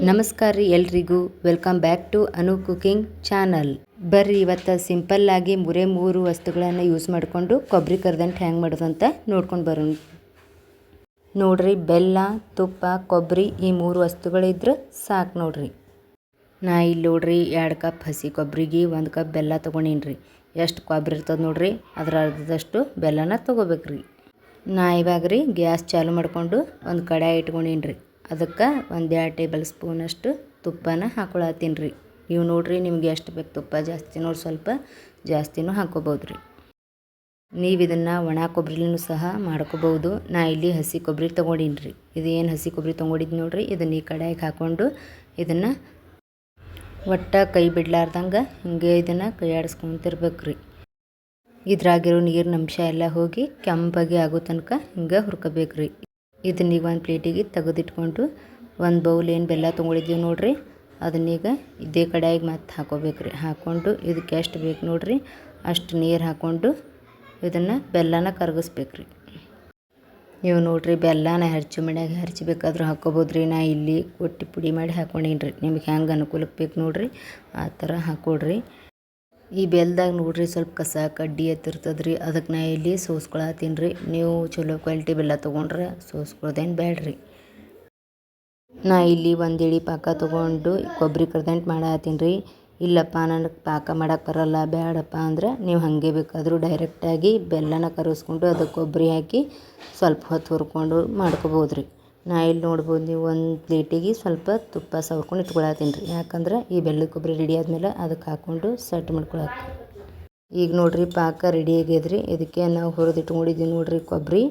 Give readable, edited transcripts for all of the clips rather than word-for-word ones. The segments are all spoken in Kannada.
ನಮಸ್ಕಾರ ರೀ ಎಲ್ರಿಗೂ welcome back to Anu cooking channel. ಬರ್ರಿ ಇವತ್ತು ಸಿಂಪಲ್ಲಾಗಿ ಮೂರು ವಸ್ತುಗಳನ್ನು ಯೂಸ್ ಮಾಡಿಕೊಂಡು ಕೊಬ್ಬರಿ ಕರ್ದಂಟು ಹ್ಯಾಂಗೆ ಮಾಡೋದು ಅಂತ ನೋಡ್ಕೊಂಡು ಬರೋಣ. ನೋಡ್ರಿ, ಬೆಲ್ಲ, ತುಪ್ಪ, ಕೊಬ್ಬರಿ ಈ 3 ವಸ್ತುಗಳಿದ್ರೆ ಸಾಕು ನೋಡ್ರಿ. ನಾ ಇಲ್ಲಿ ನೋಡ್ರಿ 2 ಕಪ್ ಹಸಿ ಕೊಬ್ಬರಿಗೆ 1 ಕಪ್ ಬೆಲ್ಲ ತೊಗೊಂಡಿನ್ರಿ. ಎಷ್ಟು ಕೊಬ್ಬರಿ ಇರ್ತದೆ ನೋಡ್ರಿ ಅದರ ಅರ್ಧದಷ್ಟು ಬೆಲ್ಲನ ತೊಗೋಬೇಕ್ರಿ. ನಾ ಇವಾಗ ರೀ ಗ್ಯಾಸ್ ಚಾಲು ಮಾಡಿಕೊಂಡು ಒಂದು ಕಡಾಯಿ ಇಟ್ಕೊಂಡಿನ್ರಿ. ಅದಕ್ಕೆ 1-2 ಟೇಬಲ್ ಸ್ಪೂನಷ್ಟು ತುಪ್ಪನ ಹಾಕೊಳತ್ತೀನಿ ರೀ. ನೀವು ನೋಡ್ರಿ ನಿಮ್ಗೆ ಎಷ್ಟು ಬೇಕು ತುಪ್ಪ ಜಾಸ್ತಿ ನೋಡಿ ಸ್ವಲ್ಪ ಜಾಸ್ತಿನೂ ಹಾಕೋಬೋದು ರೀ. ನೀವು ಇದನ್ನು ಒಣ ಕೊಬ್ಬರಿನೂ ಸಹ ಮಾಡ್ಕೋಬೋದು. ನಾ ಇಲ್ಲಿ ಹಸಿ ಕೊಬ್ಬರಿ ತೊಗೊಂಡಿನಿ ರೀ. ಇದು ಏನು ಹಸಿ ಕೊಬ್ಬರಿ ತೊಗೊಂಡಿದ್ದು ನೋಡ್ರಿ, ಇದನ್ನು ಈ ಕಡಾಯಿಗೆ ಹಾಕ್ಕೊಂಡು ಇದನ್ನು ಒಟ್ಟ ಕೈ ಬಿಡ್ಲಾರ್ದಂಗೆ ಹಿಂಗೆ ಇದನ್ನು ಕೈ ಆಡಿಸ್ಕೊಂತಿರ್ಬೇಕು ರೀ. ಇದ್ರಾಗಿರೋ ನೀರಿನ ಅಂಶ ಎಲ್ಲ ಹೋಗಿ ಕೆಂಪಾಗಿ ಆಗೋ ತನಕ ಹಿಂಗೆ ಹುರ್ಕೋಬೇಕು ರೀ. ಇದನ್ನೀಗ ಒಂದು ಪ್ಲೇಟಿಗೆ ತೆಗೆದಿಟ್ಕೊಂಡು ಒಂದು ಬೌಲ್ ಏನು ಬೆಲ್ಲ ತೊಗೊಂಡಿದ್ದೀವಿ ನೋಡ್ರಿ ಅದನ್ನೀಗ ಇದೇ ಕಡಾಯಿಗೆ ಮತ್ತೆ ಹಾಕೋಬೇಕು ರೀ. ಹಾಕ್ಕೊಂಡು ಇದಕ್ಕೆ ಎಷ್ಟು ಬೇಕು ನೋಡ್ರಿ ಅಷ್ಟು ನೀರು ಹಾಕ್ಕೊಂಡು ಇದನ್ನು ಬೆಲ್ಲನ ಕರಗಿಸ್ಬೇಕು ರೀ. ನೀವು ನೋಡ್ರಿ ಬೆಲ್ಲನ ಹೆರ್ಚು ಮಣ್ಯಾಗ ಹೆರ್ಚಬೇಕಾದ್ರೂ ಹಾಕ್ಕೋಬೋದು ರೀ. ನಾ ಇಲ್ಲಿ ಕೊಟ್ಟಿ ಪುಡಿ ಮಾಡಿ ಹಾಕ್ಕೊಂಡೀನಿ ರೀ. ನಿಮ್ಗೆ ಹೆಂಗೆ ಅನುಕೂಲಕ್ಕೆ ಬೇಕು ನೋಡ್ರಿ ಆ ಥರ ಹಾಕ್ಕೊಡ್ರಿ. ಈ ಬೆಲ್ಲದಾಗ ನೋಡ್ರಿ ಸ್ವಲ್ಪ ಕಸ ಕಡ್ಡಿ ಎತ್ತಿರ್ತದೆ ರೀ. ಅದಕ್ಕೆ ನಾ ಇಲ್ಲಿ ಸೋಸ್ಕೊಳತ್ತೀನಿ ರೀ. ನೀವು ಚಲೋ ಕ್ವಾಲಿಟಿ ಬೆಲ್ಲ ತೊಗೊಂಡ್ರೆ ಸೋಸ್ಕೊಳ್ಳೋದೇನು ಬೇಡ್ರಿ. ನಾ ಇಲ್ಲಿ 1 ಇಳಿ ಪಾಕ ತೊಗೊಂಡು ಕೊಬ್ಬರಿ ಕರ್ದಂಟು ಮಾಡತ್ತೀನಿ ರೀ. ಇಲ್ಲಪ್ಪ ನನಗೆ ಪಾಕ ಮಾಡೋಕ್ಕೆ ಬರಲ್ಲ ಬೇಡಪ್ಪ ಅಂದ್ರೆ ನೀವು ಹಾಗೆ ಬೇಕಾದರೂ ಡೈರೆಕ್ಟಾಗಿ ಬೆಲ್ಲನ ಕರಗಿಸ್ಕೊಂಡು ಅದಕ್ಕೆ ಕೊಬ್ಬರಿ ಹಾಕಿ ಸ್ವಲ್ಪ ಹೊತ್ತು ಹುರ್ಕೊಂಡು ಮಾಡ್ಕೋಬೋದು ರೀ. ನಾ ಇಲ್ಲಿ ನೋಡ್ಬೋದು ನೀವು ಒಂದು ಪ್ಲೇಟಿಗೆ ಸ್ವಲ್ಪ ತುಪ್ಪ ಸವರ್ಕೊಂಡು ಇಟ್ಕೊಳತ್ತೀನಿ ರೀ. ಯಾಕಂದ್ರೆ ಈ ಬೆಲ್ಲದ ಕೊಬ್ಬರಿ ರೆಡಿ ಆದಮೇಲೆ ಅದಕ್ಕೆ ಹಾಕ್ಕೊಂಡು ಸೆಟ್ ಮಾಡ್ಕೊಳಕ್ಕೆ. ಈಗ ನೋಡ್ರಿ ಪಾಕ ರೆಡಿ ಆಗ್ಯದ್ರಿ. ಇದಕ್ಕೆ ನಾವು ಹುರಿದಿಟ್ಕೊಂಡಿದ್ದೀವಿ ನೋಡ್ರಿ ಕೊಬ್ಬರಿ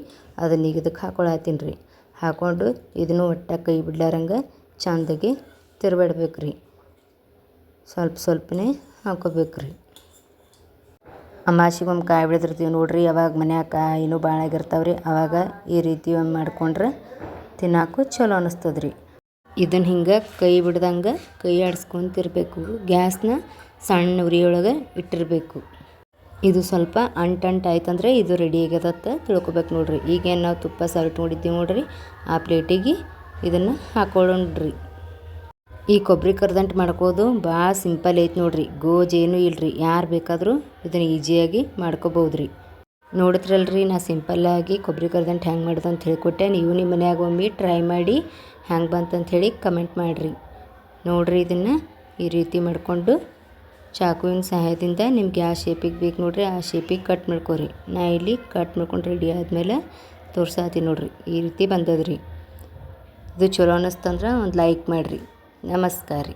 ಅದನ್ನ ಈಗ ಇದಕ್ಕೆ ಹಾಕ್ಕೊಳತ್ತೀನಿ ರೀ. ಹಾಕ್ಕೊಂಡು ಇದನ್ನು ಒಟ್ಟ ಕೈ ಬಿಡ್ಲಾರಂಗೆ ಚೆಂದಾಗಿ ತಿರುಗಾಡ್ಬೇಕು ರೀ. ಸ್ವಲ್ಪನೇ ಹಾಕೋಬೇಕು ರೀ. ಅಮಾಸಿಗೊಮ್ಮೆ ಕಾಯಿ ಬಿಡ್ದಿರ್ತೀವಿ ನೋಡ್ರಿ, ಅವಾಗ ಮನ್ಯಾಗ ಕಾಯಿನೂ ಭಾಳ ಆಗಿರ್ತಾವೆ ರೀ. ಆವಾಗ ಈ ರೀತಿ ಒಂದು ಮಾಡ್ಕೊಂಡ್ರೆ ತಿನ್ನೋಕ್ಕೂ ಚಲೋ ಅನ್ನಿಸ್ತದೆ ರೀ. ಇದನ್ನು ಹಿಂಗೆ ಕೈ ಬಿಡ್ದಂಗೆ ಕೈ ಆಡಿಸ್ಕೊಂತಿರ್ಬೇಕು. ಗ್ಯಾಸ್ನ ಸಣ್ಣ ಉರಿಯೊಳಗೆ ಇಟ್ಟಿರಬೇಕು. ಇದು ಸ್ವಲ್ಪ ಅಂಟು ಆಯ್ತಂದ್ರೆ ಇದು ರೆಡಿ ಆಗ್ಯದತ್ತ ತಿಳ್ಕೊಬೇಕು ನೋಡ್ರಿ. ಈಗೇನು ನಾವು ತುಪ್ಪ ಸವರಿಟ್ಕೊಂಡಿದ್ದೀವಿ ನೋಡ್ರಿ ಆ ಪ್ಲೇಟಿಗೆ ಇದನ್ನು ಹಾಕೊಳ್ಳೋಣ್ರಿ. ಈ ಕೊಬ್ಬರಿ ಕರ್ದಂಟು ಮಾಡ್ಕೋದು ಭಾಳ ಸಿಂಪಲ್ ಐತೆ ನೋಡ್ರಿ. ಗೋಜೇನೂ ಇಲ್ಲರಿ. ಯಾರು ಬೇಕಾದರೂ ಇದನ್ನು ಈಜಿಯಾಗಿ ಮಾಡ್ಕೋಬೋದು ರೀ. ನೋಡಿದ್ರಲ್ರಿ ನಾ ಸಿಂಪಲ್ಲಾಗಿ ಕೊಬ್ಬರಿ ಕರ್ದಂಟು ಹೆಂಗೆ ಮಾಡೋದು ಅಂತ ಹೇಳಿಕೊಟ್ಟೆ. ನೀವು ನಿಮ್ಮ ಮನ್ಯಾಗ ಒಮ್ಮೆ ಟ್ರೈ ಮಾಡಿ ಹೆಂಗೆ ಬಂತಂತ ಹೇಳಿ ಕಮೆಂಟ್ ಮಾಡಿರಿ. ನೋಡಿರಿ ಇದನ್ನು ಈ ರೀತಿ ಮಾಡಿಕೊಂಡು ಚಾಕುವಿನ ಸಹಾಯದಿಂದ ನಿಮ್ಗೆ ಯಾವ ಶೇಪಿಗೆ ಬೇಕು ನೋಡ್ರಿ ಆ ಶೇಪಿಗೆ ಕಟ್ ಮಾಡ್ಕೊರಿ. ನಾ ಇಲ್ಲಿ ಕಟ್ ಮಾಡ್ಕೊಂಡು ರೆಡಿ ಆದಮೇಲೆ ತೋರ್ಸಾತೀನಿ ನೋಡ್ರಿ ಈ ರೀತಿ ಬಂದದ್ರಿ. ಇದು ಚಲೋ ಅನ್ನಿಸ್ತಂದ್ರೆ ಒಂದು ಲೈಕ್ ಮಾಡಿರಿ. ನಮಸ್ಕಾರ ರೀ.